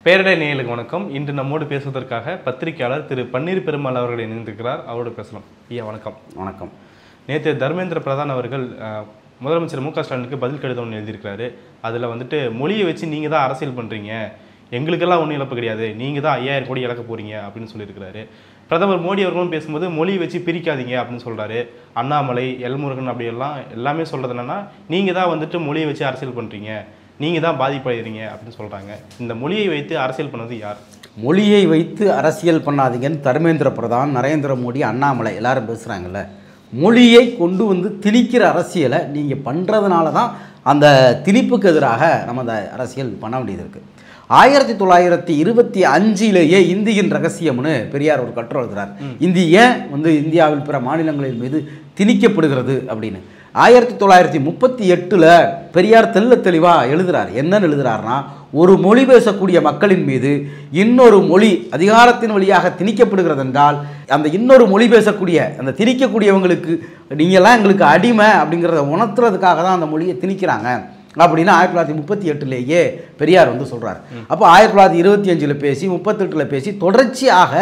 பேரடை நேயர்களுக்கு வணக்கம். இன்று நம்மோடு பேசுவதற்காக பத்திரிகையாளர் திரு பன்னீர் பெருமாள் அவர்கள் இணைந்திருக்கிறார். அவரோடு பேசலாம். ஐயா வணக்கம். வணக்கம். நேற்று தர்மேந்திர பிரதான் அவர்கள் முதலமைச்சர் மு க ஸ்டாலினுக்கு பதில் கடிதம் ஒன்று எழுதியிருக்கிறாரு. அதில் மொழியை வச்சு நீங்கள் தான் அரசியல் பண்ணுறீங்க, எங்களுக்கெல்லாம் ஒன்றும் இழப்பு கிடையாது, நீங்கள் தான் 5000 கோடி இழக்க போகிறீங்க அப்படின்னு சொல்லியிருக்கிறாரு. பிரதமர் மோடி அவர்களும் பேசும்போது மொழியை வச்சு பிரிக்காதீங்க அப்படின்னு சொல்கிறாரு. அண்ணாமலை, எல்முருகன் அப்படியெல்லாம் எல்லாமே சொல்கிறது என்னென்னா, நீங்கள் தான் மொழியை வச்சு அரசியல் பண்ணுறீங்க, நீங்கள் தான் பாதிப்படைகிறீங்க அப்படின்னு சொல்கிறாங்க. இந்த மொழியை வைத்து அரசியல் பண்ணது யார்? மொழியை வைத்து அரசியல் பண்ணாதீங்கன்னு தர்மேந்திர பிரதான், நரேந்திர மோடி, அண்ணாமலை எல்லாரும் பேசுகிறாங்கல்ல. மொழியை கொண்டு திணிக்கிற அரசியலை நீங்கள் பண்ணுறதுனால தான் அந்த திணிப்புக்கு எதிராக நம்ம அந்த அரசியல் பண்ண வேண்டியது இருக்குது. 1925 இந்தியின் ரகசியம்னு பெரியார் ஒரு கட்டுரை எழுதுகிறார். இந்தி ஏன் இந்தியாவில் பிற மாநிலங்களின் மீது திணிக்கப்படுகிறது அப்படின்னு. 1938 பெரியார் தெள்ள தெளிவாக எழுதுகிறார். என்னன்னு எழுதுகிறாருன்னா, ஒரு மொழி பேசக்கூடிய மக்களின் மீது இன்னொரு மொழி அதிகாரத்தின் வழியாக திணிக்கப்படுகிறது என்றால், அந்த இன்னொரு மொழி பேசக்கூடிய அந்த திணிக்கக்கூடியவங்களுக்கு நீங்கள்லாம் எங்களுக்கு அடிமை அப்படிங்கிறத உணர்த்துறதுக்காக தான் அந்த மொழியை திணிக்கிறாங்க அப்படின்னு 1938 பெரியார் சொல்கிறார். அப்போ 1925 பேசி 38 பேசி தொடர்ச்சியாக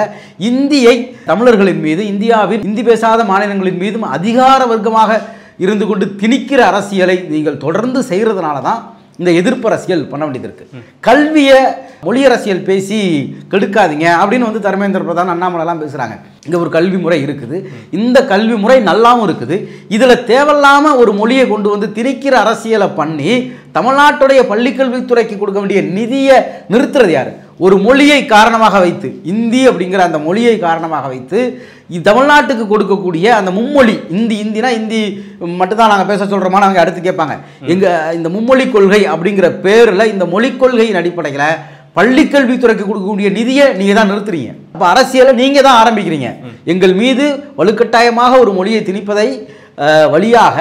இந்தியை தமிழர்களின் மீது, இந்தியாவில் இந்தி பேசாத மாநிலங்களின் மீதும் அதிகார வர்க்கமாக இருந்து கொண்டு திணிக்கிற அரசியலை நீங்கள் தொடர்ந்து செய்கிறதுனால தான் இந்த எதிர்ப்பு அரசியல் பண்ண வேண்டியது இருக்குது. கல்வியை மொழி அரசியல் பேசி கெடுக்காதீங்க அப்படின்னு தர்மேந்திர பிரதான், அண்ணாமலைலாம் பேசுகிறாங்க. இங்கே ஒரு கல்வி முறை இருக்குது, இந்த கல்வி முறை நல்லாவும் இருக்குது. இதில் தேவையில்லாமல் ஒரு மொழியை கொண்டு திணிக்கிற அரசியலை பண்ணி தமிழ்நாட்டுடைய பள்ளிக்கல்வித்துறைக்கு கொடுக்க வேண்டிய நிதியை நிறுத்துறது யார்? ஒரு மொழியை காரணமாக வைத்து, இந்தி அப்படிங்கிற அந்த மொழியை காரணமாக வைத்து தமிழ்நாட்டுக்கு கொடுக்கக்கூடிய அந்த மும்மொழி, இந்தினா இந்தி மட்டும்தான் நாங்கள் பேச சொல்கிறோமா அவங்க அடுத்து கேட்பாங்க. எங்கள் இந்த மும்மொழி கொள்கை அப்படிங்கிற பேரில் இந்த மொழிக் கொள்கையின் அடிப்படையில் பள்ளிக்கல்வித்துறைக்கு கொடுக்கக்கூடிய நிதியை நீங்கள் தான் நிறுத்துறீங்க. அப்போ அரசியலை நீங்கள் தான் ஆரம்பிக்கிறீங்க. எங்கள் மீது வலுக்கட்டாயமாக ஒரு மொழியை திணிப்பதை வழியாக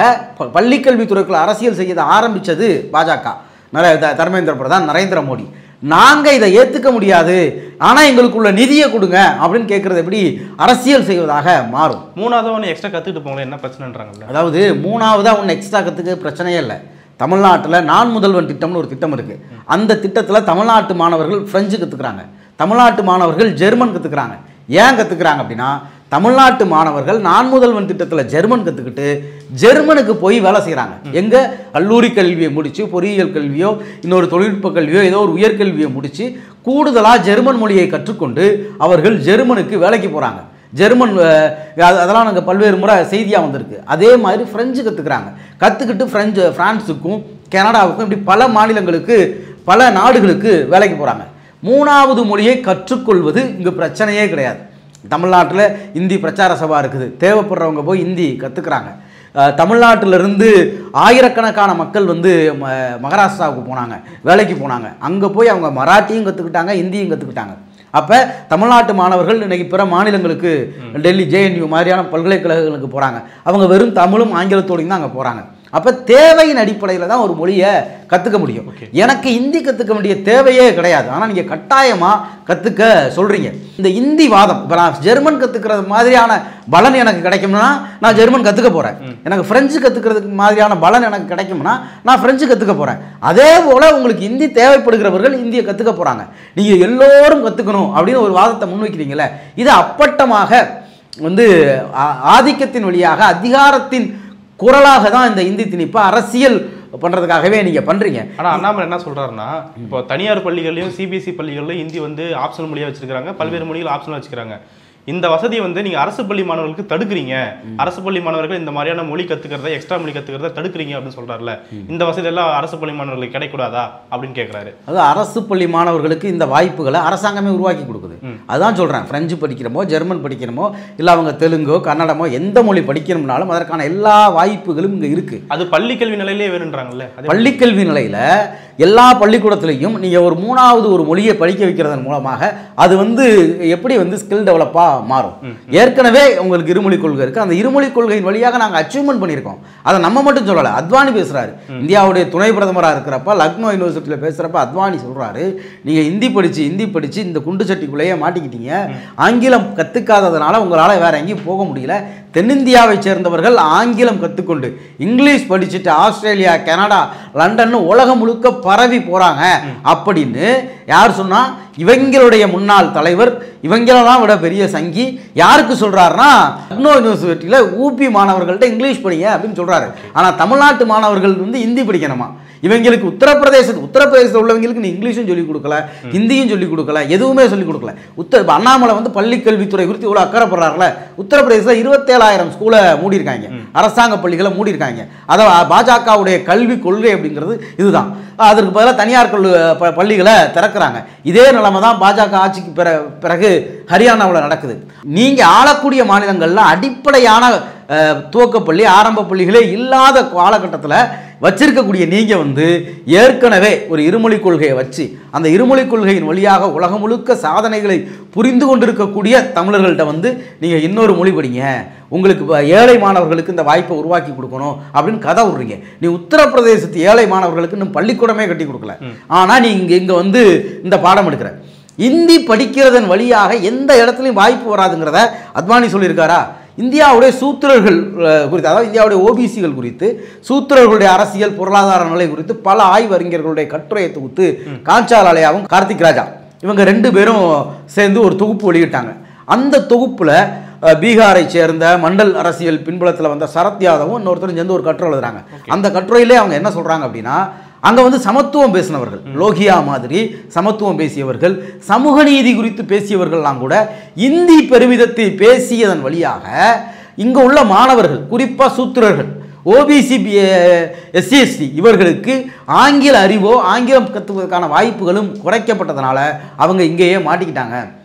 பள்ளிக்கல்வித்துறைக்குள்ள அரசியல் செய்ய ஆரம்பித்தது பாஜக, தர்மேந்திர பிரதான், நரேந்திர மோடி. நாங்கள் இதை ஏற்றுக்க முடியாது, ஆனால் எங்களுக்குள்ள நிதியை கொடுங்க அப்படின்னு கேட்குறது எப்படி அரசியல் செய்வதாக மாறும்? மூணாவது ஒன்று எக்ஸ்ட்ரா கற்றுக்கிட்டு போங்களேன், என்ன பிரச்சனைன்றாங்கல்ல. அதாவது மூணாவதாக ஒன்று எக்ஸ்ட்ரா கற்றுக்க பிரச்சனையே இல்லை. தமிழ்நாட்டில் நான் முதல்வன் திட்டம்னு ஒரு திட்டம் இருக்குது. அந்த திட்டத்தில் தமிழ்நாட்டு மாணவர்கள் ஃப்ரெஞ்சு கற்றுக்குறாங்க, தமிழ்நாட்டு மாணவர்கள் ஜெர்மன் கற்றுக்குறாங்க. ஏன் கற்றுக்குறாங்க அப்படின்னா, தமிழ்நாட்டு மாணவர்கள் நான் முதல்வன் திட்டத்தில் ஜெர்மன் கற்றுக்கிட்டு ஜெர்மனுக்கு போய் வேலை செய்கிறாங்க. எங்கே? கல்லூரி கல்வியை முடித்து, பொறியியல் கல்வியோ இன்னொரு தொழில்நுட்ப கல்வியோ ஏதோ ஒரு உயர்கல்வியை முடித்து கூடுதலாக ஜெர்மன் மொழியை கற்றுக்கொண்டு அவர்கள் ஜெர்மனுக்கு வேலைக்கு போகிறாங்க. ஜெர்மன் அதெல்லாம் நாங்கள் பல்வேறு முறை செய்தியாக வந்திருக்கு. அதே மாதிரி ஃப்ரெஞ்சு கற்றுக்குறாங்க. கற்றுக்கிட்டு ஃப்ரான்ஸுக்கும் கனடாவுக்கும் இப்படி பல மாநிலங்களுக்கு, பல நாடுகளுக்கு வேலைக்கு போகிறாங்க. மூணாவது மொழியை கற்றுக்கொள்வது இங்கே பிரச்சனையே கிடையாது. தமிழ்நாட்டில் இந்தி பிரச்சார சபா இருக்குது, தேவைப்படுறவங்க போய் இந்தி கற்றுக்குறாங்க. தமிழ்நாட்டிலிருந்து ஆயிரக்கணக்கான மக்கள் மகாராஷ்டிராவுக்கு போனாங்க, வேலைக்கு போனாங்க. அங்கே போய் அவங்க மராட்டியும் கற்றுக்கிட்டாங்க, இந்தியும் கற்றுக்கிட்டாங்க. அப்போ தமிழ்நாட்டு மாணவர்கள் இன்றைக்கி பிற மாநிலங்களுக்கு, டெல்லி JNU மாதிரியான பல்கலைக்கழகங்களுக்கு போகிறாங்க. அவங்க வெறும் தமிழும் ஆங்கிலத்தோடையும் தான் அங்கே போகிறாங்க. அப்போ தேவையின் அடிப்படையில் தான் ஒரு மொழியை கற்றுக்க முடியும். எனக்கு இந்தி கற்றுக்க வேண்டிய தேவையே கிடையாது, ஆனால் நீங்கள் கட்டாயமாக கற்றுக்க சொல்கிறீங்க. இந்த இந்தி வாதம், இப்போ நான் ஜெர்மன் கற்றுக்கிறது மாதிரியான பலன் எனக்கு கிடைக்கும்னா நான் ஜெர்மன் கற்றுக்க போகிறேன். எனக்கு ஃப்ரெஞ்சு கற்றுக்கிறதுக்கு மாதிரியான பலன் எனக்கு கிடைக்கும்னா நான் ஃப்ரெஞ்சு கற்றுக்க போகிறேன். அதே போல் உங்களுக்கு இந்தி தேவைப்படுகிறவர்கள் இந்தியை கற்றுக்க போகிறாங்க. நீங்கள் எல்லோரும் கற்றுக்கணும் அப்படின்னு ஒரு வாதத்தை முன்வைக்கிறீங்களே, இது அப்பட்டமாக ஆதிக்கத்தின் வழியாக அதிகாரத்தின் குரலாக தான் இந்த இந்தி திணிப்பை அரசியல் பண்ணுறதுக்காகவே நீங்கள் பண்ணுறீங்க. ஆனால் அண்ணாமலை என்ன சொல்கிறாருன்னா, இப்போ தனியார் பள்ளிகள்லையும் CBSE பள்ளிகள்லையும் இந்தி ஆப்ஷனல் மொழியாக வச்சுருக்காங்க, பல்வேறு மொழிகள் ஆப்ஷனல் வச்சுக்கிறாங்க. இந்த வசதியை நீங்கள் அரசு பள்ளி மாணவர்களுக்கு தடுக்கிறீங்க, அரசு பள்ளி மாணவர்கள் இந்த மாதிரியான மொழி கற்றுக்கிறத, எக்ஸ்ட்ரா மொழி கற்றுக்கிறத தடுக்கிறீங்க அப்படின்னு சொல்கிறாருல. இந்த வசதி எல்லாம் அரசு பள்ளி மாணவர்களுக்கு கிடைக்கூடாதா அப்படின்னு கேட்குறாரு. அது அரசு பள்ளி மாணவர்களுக்கு இந்த வாய்ப்புகளை அரசாங்கமே உருவாக்கி கொடுக்குது. அதுதான் சொல்கிறேன். ஃப்ரெஞ்சு படிக்கிறமோ, ஜெர்மன் படிக்கிறமோ, இல்லை அவங்க தெலுங்கோ கன்னடமோ எந்த மொழி படிக்கணும்னாலும் அதற்கான எல்லா வாய்ப்புகளும் இங்கே இருக்குது. அது பள்ளிக்கல்வி நிலையிலே வேணுன்றாங்கல்ல. பள்ளிக்கல்வி நிலையில் எல்லா பள்ளிக்கூடத்துலையும் நீங்கள் ஒரு மூணாவது ஒரு மொழியை படிக்க வைக்கிறதன் மூலமாக அது எப்படி ஸ்கில் டெவலப்பாக மாறும். ஏற்கனவே உங்களுக்கு இருமொழி கொள்கை இருக்குது, அந்த இருமொழி கொள்கையின் வழியாக நாங்கள் அச்சீவ்மெண்ட் பண்ணியிருக்கோம். அதை நம்ம மட்டும் சொல்லலை, அத்வானி பேசுகிறாரு. இந்தியாவுடைய துணை பிரதமராக இருக்கிறப்ப லக்னோ யூனிவர்சிட்டியில் பேசுகிறப்ப அத்வானி சொல்கிறாரு, நீங்கள் ஹிந்தி படித்து இந்த குண்டு சட்டிக்குள்ளேயே மாட்டிக்கிட்டீங்க. ஆங்கிலம் கற்றுக்காததுனால உங்களால் வேற எங்கேயும் போக முடியல. தென்னிந்தியாவை சேர்ந்தவர்கள் ஆங்கிலம் கற்றுக்கொண்டு இங்கிலீஷ் படிச்சுட்டு ஆஸ்திரேலியா, கனடா, லண்டன் உலகம் முழுக்க பரவி போகிறாங்க அப்படின்னு யார் சொன்னால்? இவங்களுடைய முன்னாள் தலைவர், இவங்களெல்லாம் விட பெரிய சங்கி யாருக்கு சொல்கிறாருன்னா, லக்னோ யூனிவர்சிட்டியில் ஊபி மாணவர்கள்ட்ட இங்கிலீஷ் படிங்க அப்படின்னு சொல்கிறாரு. ஆனால் தமிழ்நாட்டு மாணவர்கள் வந்து ஹிந்தி படிக்கணுமா? இவங்களுக்கு உத்தரப்பிரதேசத்தில் உள்ளவங்களுக்கு நீ இங்கிலீஷும் சொல்லிக் கொடுக்கல, ஹிந்தியும் சொல்லிக் கொடுக்கல, எதுவுமே சொல்லிக் கொடுக்கல. அண்ணாமலை வந்து பள்ளி கல்வித்துறை குறித்து இவ்வளோ அக்கறைப்படுறாருல. உத்தரப்பிரதேசத்தில் 27,000 ஸ்கூலை மூடியிருக்காங்க, அரசாங்க பள்ளிகளை மூடியிருக்காங்க. அதை பாஜகவுடைய கல்வி கொள்கை அப்படிங்கிறது இதுதான். அதற்கு பதிலாக தனியார் பள்ளிகளை திறக்கிறாங்க. இதே நிலைமை தான் பாஜக ஆட்சிக்கு பிறகு ஹரியானாவில் நடக்குது. நீங்கள் ஆளக்கூடிய மாநிலங்களில் அடிப்படையான துவக்கப்பள்ளி, ஆரம்ப பள்ளிகளே இல்லாத காலகட்டத்தில் வச்சிருக்கக்கூடிய நீங்கள் வந்து ஏற்கனவே ஒரு இருமொழி கொள்கையை வச்சு அந்த இருமொழி கொள்கையின் வழியாக உலகம் முழுக்க சாதனைகளை புரிந்து கொண்டிருக்கக்கூடிய தமிழர்கள்ட்ட வந்து நீங்கள் இன்னொரு மொழி படிங்க, உங்களுக்கு ஏழை மாணவர்களுக்கு இந்த வாய்ப்பை உருவாக்கி கொடுக்கணும் அப்படின்னு கதை விடுறீங்க. நீ உத்தரப்பிரதேசத்து ஏழை மாணவர்களுக்கு இன்னும் பள்ளிக்கூடமே கட்டி கொடுக்கல. ஆனால் நீ இங்கே வந்து இந்த பாடம் எடுக்கிற. இந்தி படிக்கிறதன் வழியாக எந்த இடத்துலையும் வாய்ப்பு வராதுங்கிறத அத்வானி சொல்லியிருக்காரா? இந்தியாவுடைய சூத்திரர்கள் குறித்து, அதாவது இந்தியாவுடைய ஓபிசிகள் குறித்து, சூத்திரர்களுடைய அரசியல் பொருளாதார நிலை குறித்து பல ஆய்வறிஞர்களுடைய கட்டுரையை தொகுத்து காஞ்சாலாலயாவும் கார்த்திக் ராஜா இவங்க 2 பேரும் சேர்ந்து ஒரு தொகுப்பு வெளியிட்டாங்க. அந்த தொகுப்பில் பீகாரை சேர்ந்த மண்டல் அரசியல் பின்புலத்தில் வந்த சரத் யாதவும் இன்னொருத்தரும் சேர்ந்து ஒரு கட்டுரை எழுதுறாங்க. அந்த கட்டுரையிலே அவங்க என்ன சொல்கிறாங்க அப்படின்னா, அங்கே வந்து சமத்துவம் பேசினவர்கள், லோகியா மாதிரி சமத்துவம் பேசியவர்கள், சமூக நீதி குறித்து பேசியவர்கள்லாம் கூட இந்தி பெருமிதத்தை பேசியதன் வழியாக இங்கே உள்ள மாணவர்கள், குறிப்பாக சூத்திரர்கள், ஓபிசி, எஸ்சிஎஸ்டி இவர்களுக்கு ஆங்கில அறிவோ ஆங்கிலம் கற்றுவதற்கான வாய்ப்புகளும் குறைக்கப்பட்டதுனால அவங்க இங்கேயே மாட்டிக்கிட்டாங்க.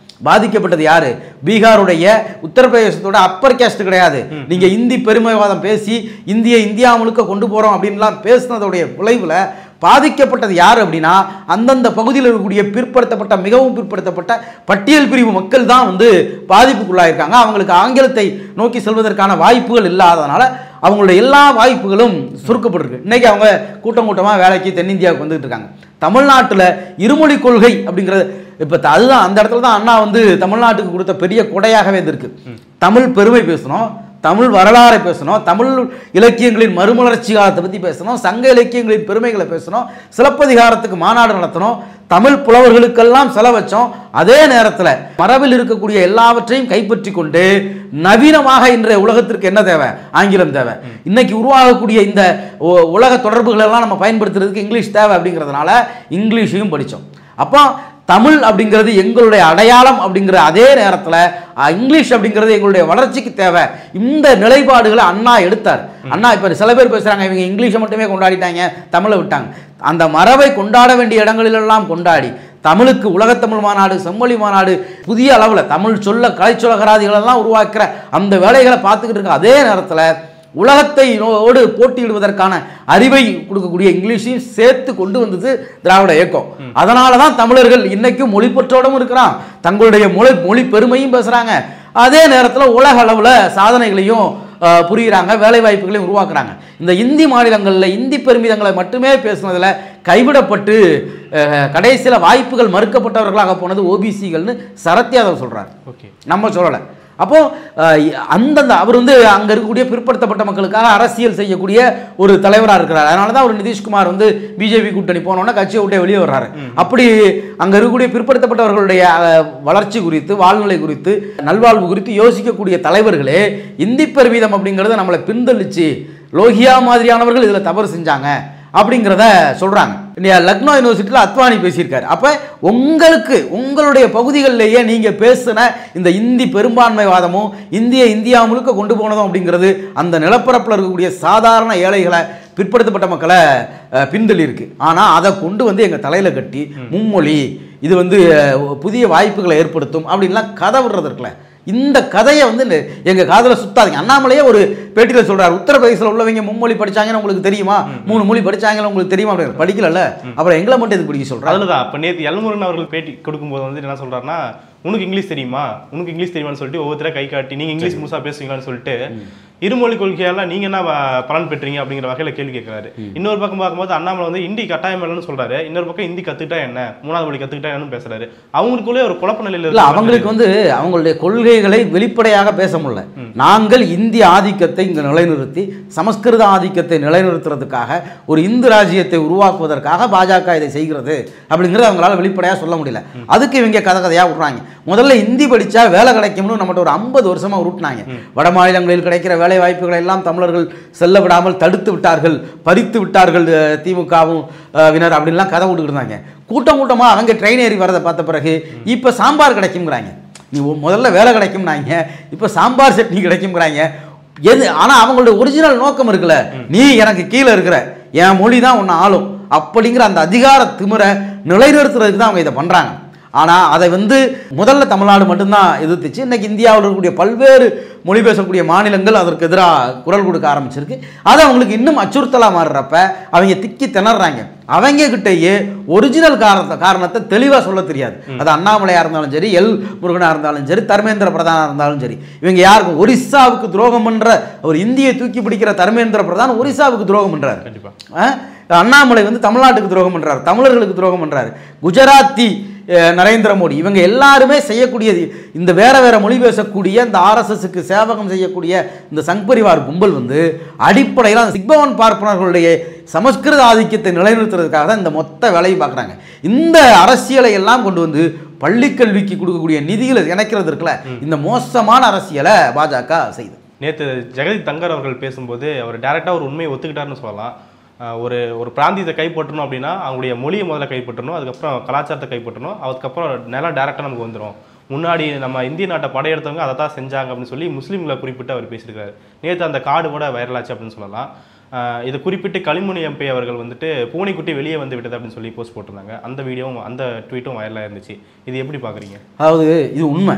பாதிக்கப்பட்டது யாரு? பீகாருடைய, உத்தரப்பிரதேசத்தோட அப்பர் கேஸ்ட் கிடையாது. நீங்க இந்தி பெருமைவாதம் பேசி இந்தியா முழுக்க கொண்டு போறோம் அப்படின்லாம் பேசினதோடைய விளைவில் பாதிக்கப்பட்டது யார் அப்படின்னா, அந்தந்த பகுதியில் இருக்கக்கூடிய பிற்படுத்தப்பட்ட, மிகவும் பிற்படுத்தப்பட்ட பட்டியல் பிரிவு மக்கள் தான் வந்து பாதிப்புக்குள்ளாயிருக்காங்க. அவங்களுக்கு ஆங்கிலத்தை நோக்கி செல்வதற்கான வாய்ப்புகள் இல்லாதனால அவங்களுடைய எல்லா வாய்ப்புகளும் சுருக்கப்பட்டிருக்கு. இன்னைக்கு அவங்க கூட்டமாக வேலைக்கு தென்னிந்தியாவுக்கு வந்துட்டு இருக்காங்க. தமிழ்நாட்டில் இருமொழி கொள்கை அப்படிங்கிறது இப்போ அதுதான், அந்த இடத்துல தான் அண்ணா வந்து தமிழ்நாட்டுக்கு கொடுத்த பெரிய கொடையாகவே இருக்கு. தமிழ் பெருமை பேசணும், தமிழ் வரலாறை பேசணும், தமிழ் இலக்கியங்களின் மறுமலர்ச்சி காலத்தை பற்றி பேசணும், சங்க இலக்கியங்களின் பெருமைகளை பேசணும், சிலப்பதிகாரத்துக்கு மாநாடு நடத்தணும், தமிழ் புலவர்களுக்கெல்லாம் செலவச்சோம். அதே நேரத்தில் மரபில் இருக்கக்கூடிய எல்லாவற்றையும் கைப்பற்றி கொண்டு நவீனமாக இன்றைய உலகத்திற்கு என்ன தேவை? ஆங்கிலம் தேவை. இன்னைக்கு உருவாகக்கூடிய இந்த உலக தொடர்புகள் எல்லாம் நம்ம பயன்படுத்துறதுக்கு இங்கிலீஷ் தேவை. அப்படிங்கிறதுனால இங்கிலீஷையும் படித்தோம். அப்போ தமிழ் அப்படிங்கிறது எங்களுடைய அடையாளம் அப்படிங்கிற அதே நேரத்தில் இங்கிலீஷ் அப்படிங்கிறது எங்களுடைய வளர்ச்சிக்கு தேவை. இந்த நிலைப்பாடுகளை அண்ணா எடுத்தார். அண்ணா இப்போ சில பேர் பேசுகிறாங்க, இவங்க இங்கிலீஷை மட்டுமே கொண்டாடிட்டாங்க, தமிழை விட்டாங்க. அந்த மரபை கொண்டாட வேண்டிய இடங்களிலெல்லாம் கொண்டாடி தமிழுக்கு உலகத்தமிழ் மாநாடு, செம்மொழி மாநாடு, புதிய அளவில் தமிழ் சொல்ல கலைச்சொலகராதிகளெல்லாம் உருவாக்குற அந்த வேலைகளை பார்த்துக்கிட்டு இருக்க அதே நேரத்தில் உலகத்தையோடு போட்டியிடுவதற்கான அறிவை கொடுக்கக்கூடிய இங்கிலீஷையும் சேர்த்து கொண்டு வந்தது திராவிட இயக்கம். அதனால தான் தமிழர்கள் இன்னைக்கும் மொழிப்பற்றோடும் இருக்கிறான், தங்களுடைய மொழி பெருமையும் பேசுகிறாங்க, அதே நேரத்தில் உலக அளவில் சாதனைகளையும் புரிகிறாங்க, வேலை வாய்ப்புகளையும் உருவாக்குறாங்க. இந்த இந்தி மாநிலங்களில் இந்தி பெருமிதங்களை மட்டுமே பேசுனதில் கைவிடப்பட்டு கடைசியில் வாய்ப்புகள் மறுக்கப்பட்டவர்களாக போனது ஓபிசிகள்னு சரத் யாதவ் சொல்கிறார். நம்ம சொல்லலை. அப்போ அந்தந்த அவர் வந்து அங்கே இருக்கக்கூடிய பிற்படுத்தப்பட்ட மக்களுக்காக அரசியல் செய்யக்கூடிய ஒரு தலைவராக இருக்கிறார். அதனால தான் அவர் நிதிஷ்குமார் வந்து பிஜேபி கூட்டணி போனோன்னா கட்சியை விட்டே வெளியே வர்றாரு. அப்படி அங்கே இருக்கக்கூடிய பிற்படுத்தப்பட்டவர்களுடைய வளர்ச்சி குறித்து, வாழ்நிலை குறித்து, நல்வாழ்வு குறித்து யோசிக்கக்கூடிய தலைவர்களே இந்தி பெருமிதம் அப்படிங்கிறத நம்மளை பின்தள்ளிச்சு லோகியா மாதிரியானவர்கள் இதில் தவறு செஞ்சாங்க அப்படிங்கிறத சொல்கிறாங்க. லக்னோ யூனிவர்சிட்டியில் அத்வானி பேசியிருக்காரு. அப்போ உங்களுடைய பகுதிகளிலேயே நீங்கள் பேசின இந்த இந்தி பெரும்பான்மைவாதமும் இந்தியா முழுக்க கொண்டு போனதும் அப்படிங்கிறது அந்த நிலப்பரப்பில் இருக்கக்கூடிய சாதாரண ஏழைகளை, பிற்படுத்தப்பட்ட மக்களை பின்தள்ளி இருக்கு. ஆனால் அதை கொண்டு வந்து எங்கள் தலையில் கட்டி மும்மொழி இது வந்து புதிய வாய்ப்புகளை ஏற்படுத்தும் அப்படின்லாம் கதை விடுறதுக்குல இந்த கதையை வந்து எங்கள் காதில் சுத்தாதீங்க. அண்ணாமலையே ஒரு பேட்டியில் சொல்கிறார், உத்தரப்பிரதேசத்தில் உள்ளவங்க மும்மொழி படித்தாங்கன்னு உங்களுக்கு தெரியுமா, 3 மொழி படித்தாங்கன்னு உங்களுக்கு தெரியுமா அப்படின்னு. படிக்கல, அப்புறம் எங்களை மட்டும் இது பிடிக்க சொல்கிறார். அதில் தான் இப்போ நேற்று எல்முருகன் அவர்கள் பேட்டி கொடுக்கும்போது வந்து என்ன சொல்கிறாருன்னா, உனக்கு இங்கிலீஷ் தெரியுமா, உனக்கு இங்கிலீஷ் தெரியுமான்னு சொல்லிட்டு ஒவ்வொருத்தர கை காட்டி நீங்க இங்கிலீஷ் முழுசா பேசுவீங்களான்னு சொல்லிட்டு இருமொழி கொள்கையால நீங்க என்ன பலன் பெற்றீங்க அப்படிங்கிற வகையில கேள்வி கேட்கிறாரு. இன்னொரு பக்கம் பார்க்கும்போது அண்ணாமலை வந்து இந்தி கட்டாயம் இல்லைன்னு சொல்றாரு, இன்னொரு பக்கம் இந்தி கத்துக்கிட்டா என்ன, மூணாவது மொழி கத்துக்கிட்டா என்னன்னு பேசுறாரு. அவங்களுக்குள்ளே ஒரு குழப்ப நிலையில இல்ல, அவங்களுக்கு வந்து அவங்களுடைய கொள்கைகளை வெளிப்படையாக பேச முடியல. நாங்கள் இந்திய ஆதிக்கத்தை இங்க நிலைநிறுத்தி சமஸ்கிருத ஆதிக்கத்தை நிலைநிறுத்துறதுக்காக ஒரு இந்து ராஜ்யத்தை உருவாக்குவதற்காக பாஜக இதை செய்கிறது அப்படிங்கிறது அவங்களால வெளிப்படையாக சொல்ல முடியல. அதுக்கு இவங்க கதையா விடுறாங்க. முதல்ல இந்தி படிச்சா வேலை கிடைக்கும்னு நம்மகிட்ட ஒரு 50 வருஷமா உருட்டினாங்க. வட மாநிலங்களில் கிடைக்கிற வேலை வாய்ப்புகளை எல்லாம் தமிழர்கள் செல்ல விடாமல் தடுத்து விட்டார்கள், பறித்து விட்டார்கள் திமுகவும் வினர் அப்படின்லாம் கதை விட்டுக்கிட்டு இருந்தாங்க. கூட்டம் கூட்டமா அவங்க ட்ரெயின் ஏறி வரதை பார்த்த பிறகு இப்ப சாம்பார் கிடைக்கும்ங்கிறாங்க. நீ முதல்ல வேலை கிடைக்கும்னாங்க, இப்ப சாம்பார் சட்னி கிடைக்கும்ங்கிறாங்க. எது ஆனா அவங்களுடைய ஒரிஜினல் நோக்கம் இருக்குல்ல, நீ எனக்கு கீழே இருக்கிற, என் மொழி தான் உன்னை ஆளும் அப்படிங்கிற அந்த அதிகார திமிரை நிலைநிறுத்துறதுக்கு தான் அவங்க இதை பண்றாங்க. ஆனால் அதை வந்து முதல்ல தமிழ்நாடு மட்டும்தான் எதிர்த்துச்சு. இன்னைக்கு இந்தியாவில் இருக்கக்கூடிய பல்வேறு மொழி பேசக்கூடிய மாநிலங்கள் அதற்கு எதிராக குரல் கொடுக்க ஆரம்பிச்சிருக்கு. அது அவங்களுக்கு இன்னும் அச்சுறுத்தலாக மாறுறப்ப அவங்க திக்கி திணறாங்க. அவங்க கிட்டேயே ஒரிஜினல் காரணத்தை தெளிவாக சொல்ல தெரியாது. அது அண்ணாமலையாக இருந்தாலும் சரி, எல் முருகனாக இருந்தாலும் சரி, தர்மேந்திர பிரதானாக இருந்தாலும் சரி, இவங்க யாருக்கும் ஒரிசாவுக்கு துரோகம் பண்ற ஒரு இந்தியை தூக்கி பிடிக்கிற தர்மேந்திர பிரதான் ஒரிசாவுக்கு துரோகம் பண்றாரு. அண்ணாமலை வந்து தமிழ்நாட்டுக்கு துரோகம் பண்றாரு, தமிழர்களுக்கு துரோகம் பண்றாரு. குஜராத்தி நரேந்திர மோடி இவங்க எல்லாருமே செய்யக்கூடியது இந்த வேற வேற மொழி பேசக்கூடிய இந்த ஆர்எஸ்எஸ்க்கு சேவகம் செய்யக்கூடிய இந்த சங் பரிவார் கும்பல் வந்து அடிப்படையில் சிக்பவன் பார்ப்பனர்களுடைய சமஸ்கிருத ஆதிக்கத்தை நிலைநிறுத்துறதுக்காக தான் இந்த மொத்த வேலையை பார்க்குறாங்க. இந்த அரசியலை எல்லாம் கொண்டு வந்து பள்ளிக்கல்விக்கு கொடுக்கக்கூடிய நிதிகளை இணைக்கிறது இருக்குல்ல, இந்த மோசமான அரசியலை பாஜக செய்யுது. நேற்று ஜெகதீப் தங்கர் அவர்கள் பேசும்போது அவர் டைரெக்டாக ஒரு உண்மையை ஒத்துக்கிட்டாருன்னு சொல்லலாம். ஒரு பிராந்தியத்தை கைப்பற்றணும் அப்படின்னா அவங்களுடைய மொழியை முதல்ல கைப்பற்றணும், அதுக்கப்புறம் கலாச்சாரத்தை கைப்பற்றணும், அதுக்கப்புறம் நிலம் டேரெக்டாக நமக்கு வந்துடும். முன்னாடி நம்ம இந்திய நாட்டை படையெடுத்தவங்க அதை தான் செஞ்சாங்க அப்படின்னு சொல்லி முஸ்லீம்களை குறிப்பிட்டு அவர் பேசியிருக்காரு. நேற்று அந்த கார்டு கூட வைரலாச்சு அப்படின்னு சொல்லலாம். இதை குறிப்பிட்டு களிமுனி எம்பி அவர்கள் வந்துட்டு பூனைக்குட்டி வெளியே வந்து விட்டது அப்படின்னு சொல்லி போஸ்ட் போட்டிருந்தாங்க. அந்த வீடியோவும் அந்த ட்வீட்டும் வைரலாக இருந்துச்சு. இது எப்படி பார்க்குறீங்க? அதாவது இது உண்மை.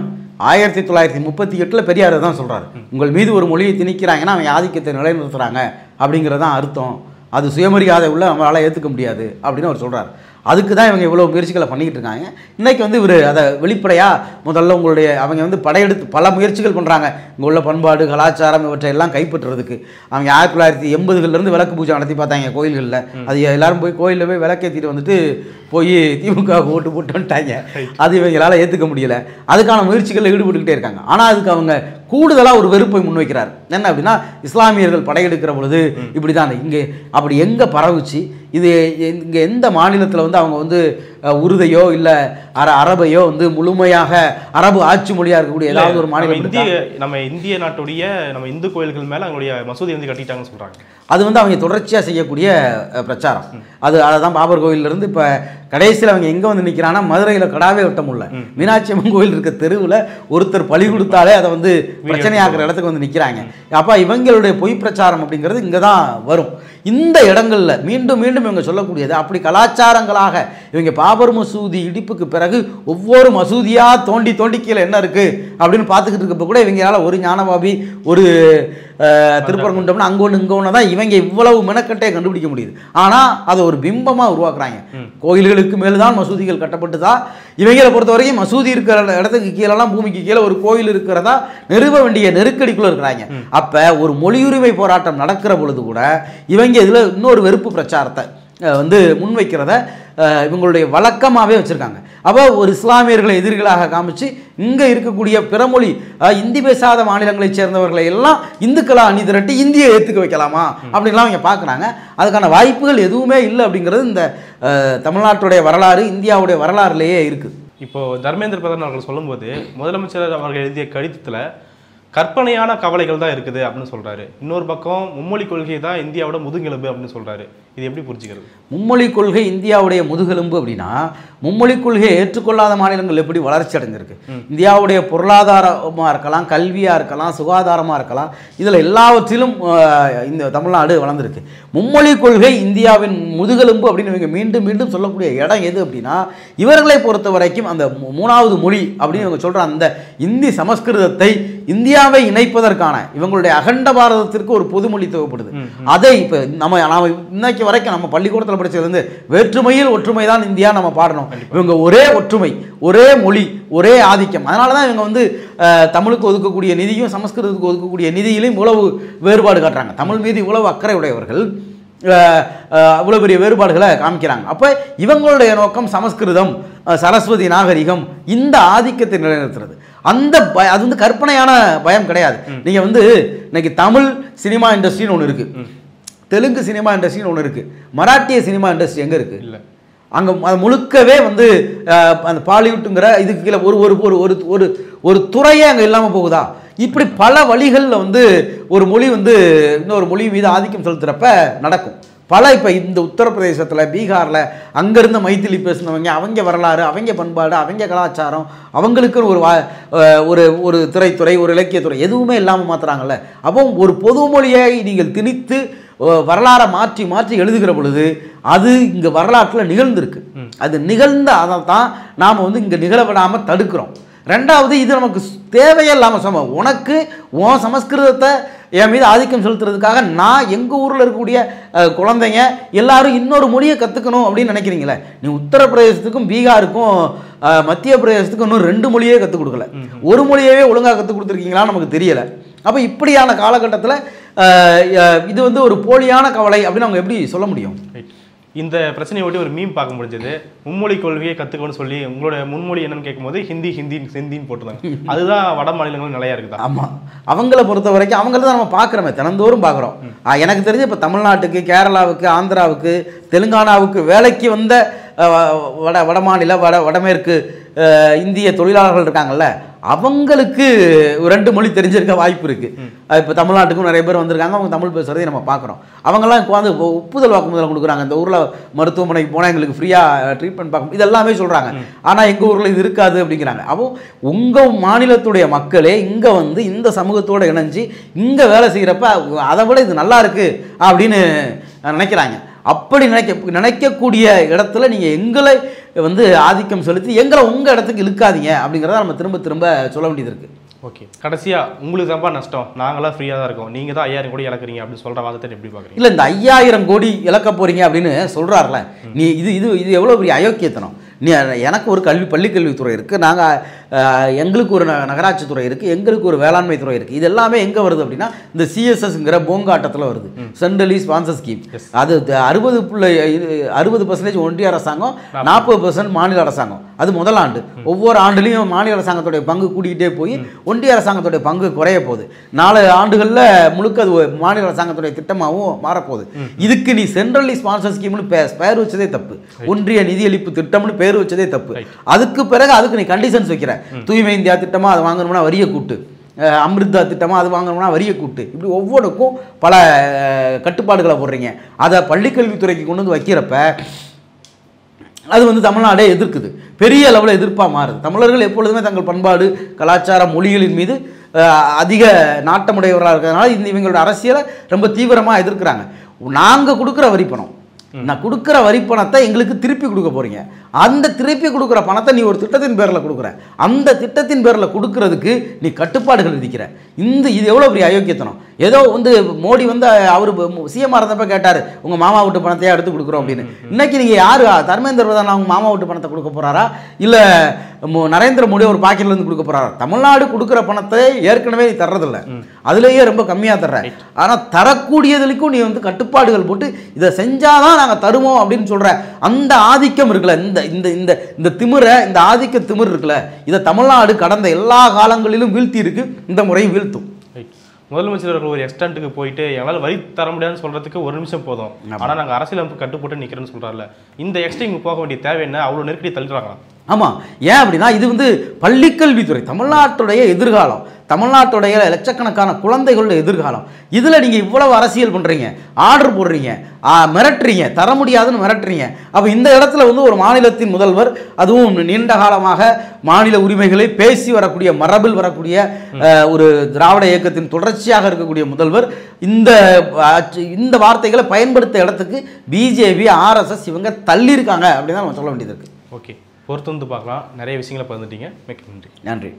1938 பெரியார் தான் சொல்கிறார், உங்கள் மீது ஒரு மொழியை திணிக்கிறாங்கன்னா அவன் ஆதிக்கத்தை நிலைநிறுத்துறாங்க அப்படிங்கிறதான் அர்த்தம். அது சுயமரியாதை உள்ள நம்மளால் ஏற்றுக்க முடியாது அப்படின்னு அவர் சொல்கிறார். அதுக்கு தான் இவங்க இவ்வளோ முயற்சிகளை பண்ணிக்கிட்டு இருக்காங்க. இன்றைக்கி வந்து இவர் அதை வெளிப்படையாக முதல்ல உங்களுடைய அவங்க வந்து படையெடுத்து பல முயற்சிகள் பண்ணுறாங்க. இங்கே உள்ள பண்பாடு கலாச்சாரம் இவற்றை எல்லாம் கைப்பற்றுறதுக்கு. அவங்க 1980களிலிருந்து விளக்கு பூஜை நடத்தி பார்த்தாங்க கோயில்களில். அது எல்லாரும் போய் கோயிலில் போய் விளக்கேற்றிட்டு வந்துட்டு போய் திமுக ஓட்டு போட்டு வந்துட்டாங்க. அது இவங்களால் ஏற்றுக்க முடியலை. அதுக்கான முயற்சிகளில் ஈடுபட்டுக்கிட்டே இருக்காங்க. ஆனால் அதுக்கு அவங்க கூடுதலாக ஒரு வெறுப்பை முன்வைக்கிறார். என்ன அப்படின்னா, இஸ்லாமியர்கள் படையெடுக்கிற பொழுது இப்படி தான் இங்கே அப்படி எங்கே பரவுச்சு, இது இங்கே எந்த மாநிலத்தில் வந்து அவங்க வந்து உருதையோ இல்லை அரபையோ வந்து முழுமையாக அரபு ஆட்சி மொழியாக இருக்கக்கூடிய ஏதாவது ஒரு மாநிலம் நம்ம இந்திய நாட்டுடைய நம்ம இந்து கோயில்கள் மேலே அவங்களுடைய மசூதி வந்து கட்டிட்டாங்கன்னு சொல்கிறாங்க. அது வந்து அவங்க தொடர்ச்சியாக செய்யக்கூடிய பிரச்சாரம். அதை தான் பாபர் கோயிலிருந்து இப்போ கடைசியில் அவங்க எங்கே வந்து நிற்கிறாங்கன்னா மதுரையில் கடாவே வெட்ட முடியல. மீனாட்சி அம்மன் கோயில் இருக்க தெருவில் ஒருத்தர் பழி கொடுத்தாலே அதை வந்து பிரச்சனையாக்குற இடத்துக்கு வந்து நிற்கிறாங்க. அப்போ இவங்களுடைய பொய் பிரச்சாரம் அப்படிங்கிறது இங்கே தான் வரும். இந்த இடங்களில் மீண்டும் மீண்டும் இவங்க சொல்லக்கூடியது அப்படி கலாச்சாரங்களாக இவங்க பாபர் மசூதி இடிப்புக்கு பிறகு ஒவ்வொரு மசூதியாக தோண்டி தோண்டி கீழே என்ன இருக்குது அப்படின்னு பார்த்துக்கிட்டு இருக்கப்போ கூட இவங்களால ஒரு ஞானபாபி ஒரு திருப்பரங்குன்றம்னா அங்கே ஒன்று இங்கே ஒன்று தான் இவங்க இவ்வளவு மெனக்கட்டே கண்டுபிடிக்க முடியுது. ஆனால் அதை ஒரு பிம்பமாக உருவாக்குறாங்க. கோயில்களுக்கு மேலே தான் மசூதிகள் கட்டப்பட்டு தான் இவங்களை பொறுத்த வரைக்கும் மசூதி இருக்கிற இடத்துக்கு கீழெல்லாம் பூமிக்கு கீழே ஒரு கோயில் இருக்கிறதா நிறுவ வேண்டிய நெருக்கடிக்குள்ளே இருக்கிறாங்க. அப்போ ஒரு மொழியுரிமை போராட்டம் நடக்கிற பொழுது கூட இவங்க இதில் இன்னொரு வெறுப்பு பிரச்சாரத்தை வந்து முன்வைக்கிறத இவங்களுடைய வழக்கமாகவே வச்சுருக்காங்க. அப்போ ஒரு இஸ்லாமியர்களை எதிரிகளாக காமிச்சு இங்கே இருக்கக்கூடிய பிறமொழி இந்தி பேசாத மாநிலங்களைச் சேர்ந்தவர்களை எல்லாம் இந்துக்களாக அணி திரட்டி இந்தியை ஏற்றுக்க வைக்கலாமா அப்படின்லாம் அவங்க பார்க்குறாங்க. அதுக்கான வாய்ப்புகள் எதுவுமே இல்லை அப்படிங்கிறது இந்த தமிழ்நாட்டுடைய வரலாறு இந்தியாவுடைய வரலாறுலேயே இருக்குது. இப்போது தர்மேந்திர பிரதான் அவர்கள் சொல்லும்போது முதலமைச்சர் அவர்கள் எழுதிய கடிதத்தில் கற்பனையான கவலைகள் தான் இருக்குது அப்படின்னு சொல்கிறாரு. இன்னொரு பக்கம் மும்மொழி கொள்கை தான் இந்தியாவோட முதுகெலும்பு அப்படின்னு சொல்கிறாரு. இது எப்படி புரிஞ்சுக்கிறது? மும்மொழி கொள்கை இந்தியாவுடைய முதுகெலும்பு அப்படின்னா மும்மொழி கொள்கையை ஏற்றுக்கொள்ளாத மாநிலங்கள் எப்படி வளர்ச்சி அடைஞ்சிருக்கு? இந்தியாவுடைய பொருளாதாரமாக இருக்கலாம், கல்வியாக இருக்கலாம், சுகாதாரமாக இருக்கலாம், இதில் எல்லாவற்றிலும் இந்த தமிழ்நாடு வளர்ந்துருக்கு. மும்மொழி கொள்கை இந்தியாவின் முதுகெலும்பு அப்படின்னு இவங்க மீண்டும் மீண்டும் சொல்லக்கூடிய இடம் எது அப்படின்னா, இவர்களை பொறுத்த வரைக்கும் அந்த மூணாவது மொழி அப்படின்னு இவங்க சொல்கிற அந்த இந்தி சமஸ்கிருதத்தை இந்தியாவை இணைப்பதற்கான இவங்களுடைய அகண்ட பாரதத்திற்கு ஒரு பொதுமொழி தேவைப்படுது. அதை இப்போ நாம இன்னைக்கு வரைக்கும் நம்ம பள்ளிக்கூடத்தில் படிச்சதுலேருந்து வேற்றுமையில் ஒற்றுமை தான் இந்தியா நம்ம பாடணும். இவங்க ஒரே ஒற்றுமை, ஒரே மொழி, ஒரே ஆதிக்கம். அதனால தான் இவங்க வந்து தமிழுக்கு ஒதுக்கக்கூடிய நிதியும் சமஸ்கிருதத்துக்கு ஒதுக்கக்கூடிய நிதியிலையும் இவ்வளவு வேறுபாடு காட்டுறாங்க. தமிழ் மீது இவ்வளவு அக்கறை உடையவர்கள் இவ்வளவு பெரிய வேறுபாடுகளை காமிக்கிறாங்க. அப்போ இவங்களுடைய நோக்கம் சமஸ்கிருதம், சரஸ்வதி நாகரிகம், இந்த ஆதிக்கத்தை நிலைநிறுத்துறது. அது வந்து கற்பனையான பயம் கிடையாது. நீங்க வந்து இன்னைக்கு தமிழ் சினிமா இண்டஸ்ட்ரின்னு ஒன்று இருக்கு, தெலுங்கு சினிமா இண்டஸ்ட்ரின்னு ஒன்று இருக்கு, மராட்டிய சினிமா இண்டஸ்ட்ரி எங்க இருக்கு? இல்லை, அங்கே அது முழுக்கவே வந்து அந்த பாலிவுட்டுங்கிற இதுக்கு கீழே ஒரு ஒரு ஒரு ஒரு ஒரு துறையே அங்கே இல்லாமல் போகுதா? இப்படி பல வழிகளில் வந்து ஒரு மொழி வந்து இன்னொரு மொழி மீது ஆதிக்கம் செலுத்துகிறப்ப நடக்கும். இப்போ இந்த உத்தரப்பிரதேசத்தில், பீகாரில் அங்கேருந்து மைத்திலி பேசினவங்க, அவங்க வரலாறு, அவங்க பண்பாடு, அவங்க கலாச்சாரம், அவங்களுக்குன்னு ஒரு ஒரு திரைத்துறை, ஒரு இலக்கியத்துறை எதுவுமே இல்லாமல் மாற்றுறாங்கல்ல. அப்போ ஒரு பொது மொழியை நீங்கள் திணித்து வரலாறை மாற்றி மாற்றி எழுதுகிற பொழுது அது இங்கே வரலாற்றில் நிகழ்ந்திருக்கு. அது நிகழ்ந்த அதை தான் நாம் வந்து இங்கே நிகழ விடாமல் தடுக்கிறோம். ரெண்டாவது, இது நமக்கு தேவையே இல்லாமல் உனக்கு உன் சமஸ்கிருதத்தை என் மீது ஆதிக்கம் செலுத்துறதுக்காக நான் எங்கள் ஊரில் இருக்கக்கூடிய குழந்தைங்க எல்லாரும் இன்னொரு மொழியை கற்றுக்கணும் அப்படின்னு நினைக்கிறீங்களே. நீ உத்தரப்பிரதேசத்துக்கும் பீகாருக்கும் மத்திய பிரதேசத்துக்கும் இன்னும் 2 மொழியே கற்றுக் கொடுக்கல, ஒரு மொழியவே ஒழுங்காக கற்றுக் கொடுத்துருக்கீங்களான்னு நமக்கு தெரியலை. அப்போ இப்படியான காலகட்டத்தில் இது வந்து ஒரு போலியான கவலை அப்படின்னு அவங்க எப்படி சொல்ல முடியும்? இந்த பிரச்சனையை ஒட்டி ஒரு மீம் பார்க்க முடிஞ்சது. மும்மொழி கொள்கையை கற்றுக்கணும்னு சொல்லி உங்களோட முன்மொழி என்னன்னு கேட்கும்போது ஹிந்தின்னு போட்டுருந்தாங்க. அதுதான் வட மாநிலங்களும் நிலையா இருக்குதா? ஆமாம், அவங்கள பொறுத்த வரைக்கும் அவங்கள தான் நம்ம பார்க்குறோமே, தினந்தோறும் பார்க்குறோம். எனக்கு தெரிஞ்சு இப்போ தமிழ்நாட்டுக்கு, கேரளாவுக்கு, ஆந்திராவுக்கு, தெலுங்கானாவுக்கு வேலைக்கு வந்த வட மாநில வடமேற்கு இந்திய தொழிலாளர்கள் இருக்காங்கல்ல, அவங்களுக்கு 2 மொழி தெரிஞ்சிருக்க வாய்ப்பு இருக்குது. இப்போ தமிழ்நாட்டுக்கும் நிறைய பேர் வந்திருக்காங்க, அவங்க தமிழ் பேசுகிறதையும் நம்ம பார்க்குறோம். அவங்கெல்லாம் உட்காந்து ஒப்புதல் வாக்குமூலம் கொடுக்குறாங்க. இந்த ஊரில் மருத்துவமனைக்கு போனால் எங்களுக்கு ஃப்ரீயாக ட்ரீட்மெண்ட் பார்க்கணும், இதெல்லாமே சொல்கிறாங்க. ஆனால் எங்கள் ஊரில் இது இருக்காது அப்படிங்கிறாங்க. அப்போ உங்கள் மாநிலத்துடைய மக்களே இங்கே வந்து இந்த சமூகத்தோடு இணைஞ்சு இங்கே வேலை செய்கிறப்ப அதை விட இது நல்லா இருக்குது அப்படின்னு நினைக்கிறாங்க. அப்படி நினைக்கக்கூடிய இடத்துல நீங்கள் எங்களை வந்து ஆதிக்கம் செலுத்தி எங்களை உங்கள் இடத்துக்கு இழுக்காதீங்க அப்படிங்கிறத நம்ம திரும்ப திரும்ப சொல்ல வேண்டியது இருக்குது. ஓகே, கடைசியாக உங்களுக்கு தான்ப்பா நஷ்டம், நாங்களாம் ஃப்ரீயாக தான் இருக்கோம், நீங்கள் தான் 5000 கோடி இழக்கிறீங்க அப்படின்னு சொல்கிற வாதத்தை எப்படி பார்க்குறீங்க? இல்லை, இந்த 5000 கோடி இழக்க போகிறீங்க அப்படின்னு சொல்கிறாருல, நீ இது எவ்வளோ பெரிய அயோக்கியத்தனம். எனக்கு ஒரு பள்ளிக்கல்வித்துறை இருக்குது, எங்களுக்கு ஒரு நகராட்சி துறை இருக்குது, எங்களுக்கு ஒரு வேளாண்மை துறை இருக்குது. இது எல்லாமே எங்கே வருது அப்படின்னா இந்த சிஎஸ்எஸ்ங்கிற போங்காட்டத்தில் வருது, சென்ட்ரலி ஸ்பான்சர் ஸ்கீம். அது 60% ஒன்றிய அரசாங்கம், 40% மாநில அரசாங்கம். அது முதல் ஆண்டு. ஒவ்வொரு ஆண்டுலையும் மாநில அரசாங்கத்துடைய பங்கு கூட்டிகிட்டே போய் ஒன்றிய அரசாங்கத்துடைய பங்கு குறைய போகுது. 4 ஆண்டுகளில் முழுக்க அது மாநில அரசாங்கத்துடைய திட்டமாகவும் மாறப்போகுது. இதுக்கு நீ சென்ட்ரலி ஸ்பான்சர் ஸ்கீம்னு பேர் வச்சதே தப்பு, ஒன்றிய நிதியளிப்பு திட்டம்னு பேர் வச்சதே தப்பு. அதுக்கு பிறகு அதுக்கு நீ கண்டிஷன்ஸ் வைக்கிற, தூய்மை இந்தியா திட்டமா அதை வாங்கணும்னா வரிய கூட்டு, அமிர்தா திட்டமா அது வாங்கணும்னா வரிய கூட்டு, இப்படி ஒவ்வொன்றுக்கும் பல கட்டுப்பாடுகளை போடுறீங்க. அதை பள்ளிக்கல்வித்துறைக்கு கொண்டு வந்து வைக்கிறப்ப அது வந்து தமிழ்நாடே எதிர்க்குது, பெரிய அளவில் எதிர்ப்பாக மாறுது. தமிழர்கள் எப்பொழுதுமே தங்கள் பண்பாடு, கலாச்சார, மொழிகளின் மீது அதிக நாட்டமுடையவர்களாக இருக்கிறதுனால இவங்களோட அரசியலை ரொம்ப தீவிரமாக எதிர்க்கிறாங்க. நாங்கள் கொடுக்குற வரிப்பணம், நான் கொடுக்குற வரிப்பணத்தை எங்களுக்கு திருப்பி கொடுக்க போகிறீங்க, அந்த திருப்பி கொடுக்குற பணத்தை நீ ஒரு திட்டத்தின் பேரில் கொடுக்குற, அந்த திட்டத்தின் பேரில் கொடுக்கறதுக்கு நீ கட்டுப்பாடுகள் விதிக்கிற. இது எவ்வளோ பெரிய அயோக்கியத்தனம். ஏதோ வந்து மோடி வந்து அவர் சிஎம்ஆர் இருந்தப்ப கேட்டார், உங்கள் மாமா வீட்டு பணத்தையே எடுத்து கொடுக்குறோம் அப்படின்னு. இன்னைக்கு நீங்கள் யார் தர்மேந்திர பிரதான் அவங்க மாமா வீட்டு பணத்தை கொடுக்க போகிறாரா, இல்லை நரேந்திர மோடி ஒரு பாக்கெட்லேருந்து கொடுக்க போகிறாரா? தமிழ்நாடு கொடுக்குற பணத்தை ஏற்கனவே நீ தர்றதில்லை, அதுலேயே ரொம்ப கம்மியாக தர்ற. ஆனால் தரக்கூடியதுக்கும் நீ வந்து கட்டுப்பாடுகள் போட்டு இதை செஞ்சாதான் நாங்கள் தருவோம் அப்படின்னு சொல்கிற அந்த ஆதிக்கம் இருக்குல்ல, இந்த இந்த இந்த திமிரை, இந்த ஆதிக்க திமிர் இருக்குல்ல, இதை தமிழ்நாடு கடந்த எல்லா காலங்களிலும் வீழ்த்தி இருக்கு, இந்த முறையும் வீழ்த்தும். முதலமைச்சர் அவர்கள் ஒரு எக்ஸ்டென்ட்டுக்கு போயிட்டு எங்களால் வரி தர முடியாதுன்னு சொல்றதுக்கு 1 நிமிஷம் போதும், ஆனால் நாங்கள் அரசியலமைப்பு கட்டுப்பட்டு நிற்கிறேன்னு சொல்றாருல, இந்த எக்ஸ்டென்ட் போக வேண்டிய தேவை என்ன? அவ்வளோ நெருக்கடி தள்ளுறாங்களா? ஆமாம், ஏன் அப்படின்னா இது வந்து பள்ளிக்கல்வித்துறை, தமிழ்நாட்டுடைய எதிர்காலம், தமிழ்நாட்டுடைய லட்சக்கணக்கான குழந்தைகளுடைய எதிர்காலம். இதில் நீங்கள் இவ்வளவு அரசியல் பண்ணுறீங்க, ஆர்டர் போடுறீங்க, மிரட்டுறீங்க, தர முடியாதுன்னு மிரட்டுறீங்க. அப்போ இந்த இடத்துல வந்து ஒரு மாநிலத்தின் முதல்வர், அதுவும் நீண்ட காலமாக மாநில உரிமைகளை பேசி வரக்கூடிய, மரபில் வரக்கூடிய ஒரு திராவிட இயக்கத்தின் தொடர்ச்சியாக இருக்கக்கூடிய முதல்வர் இந்த வார்த்தைகளை பயன்படுத்த இடத்துக்கு பிஜேபி, ஆர்எஸ்எஸ் இவங்க தள்ளியிருக்காங்க அப்படின்னு தான் நம்ம சொல்ல வேண்டியது இருக்குது. ஓகே, பொறுத்து வந்து பார்க்கலாம். நிறைய விஷயங்களை பகிர்ந்துட்டீங்க, மிக்க நன்றி. நன்றி.